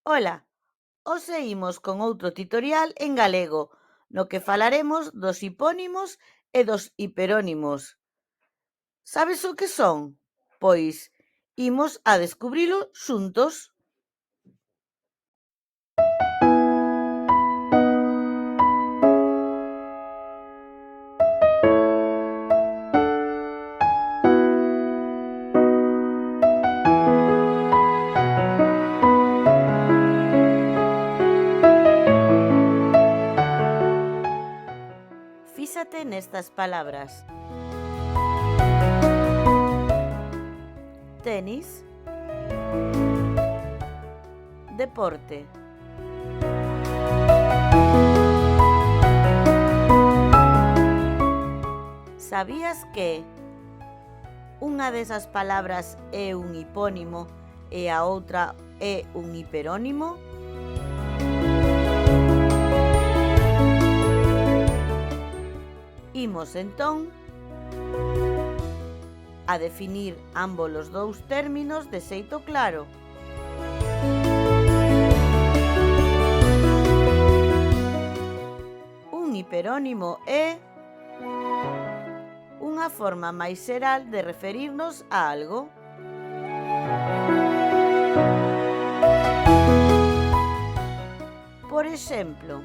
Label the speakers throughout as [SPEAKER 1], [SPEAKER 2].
[SPEAKER 1] Ola, hoxe imos con outro tutorial en galego, no que falaremos dos hipónimos e dos hiperónimos. Sabes o que son? Pois imos a descubrilo xuntos. Fíxate nestas palabras: tenis, deporte, sabías que unha desas palabras é un hipónimo e a outra é un hiperónimo? Imos entón a definir ambos os dous términos de xeito claro. Un hiperónimo é unha forma máis xeral de referirnos a algo. Por exemplo,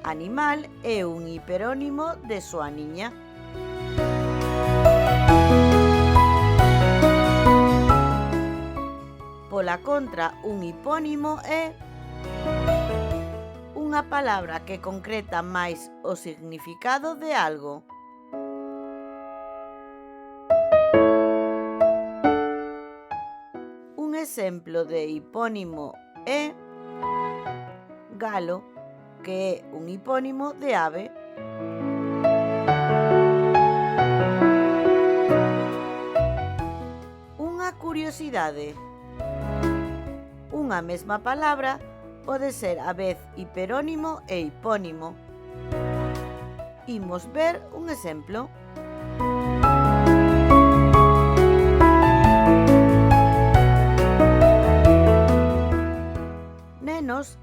[SPEAKER 1] animal é un hiperónimo de Xoaniña. Pola contra, un hipónimo é unha palabra que concreta máis o significado de algo. Un exemplo de hipónimo é galo, que é un hipónimo de ave. Unha curiosidade: unha mesma palabra pode ser á vez hiperónimo e hipónimo. Imos ver un exemplo. Nenos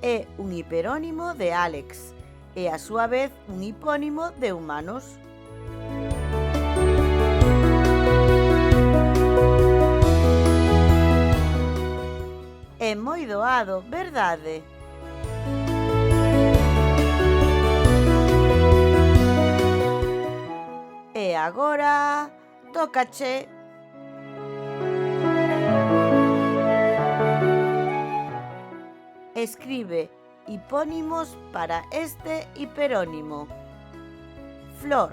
[SPEAKER 1] é un hiperónimo de Álex e a súa vez un hipónimo de humanos. É moi doado, verdade? E agora tócache. Escribe hipónimos para este hiperónimo. Flor.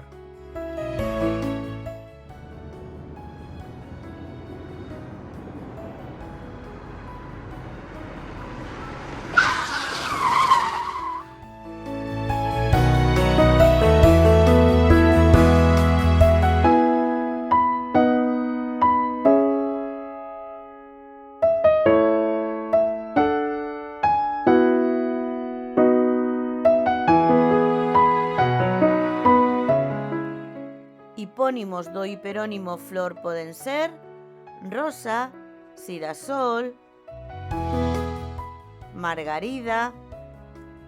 [SPEAKER 1] Hipónimos do hiperónimo flor poden ser rosa, xirasol, margarida,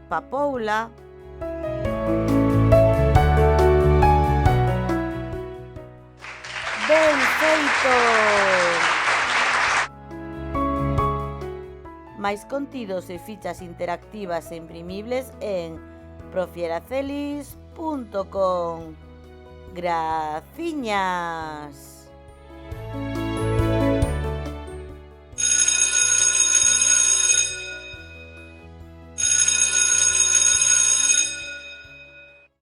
[SPEAKER 1] papoula. Ben feito! Máis contidos e fichas interactivas e imprimibles en profieracelis.com. Graciñas!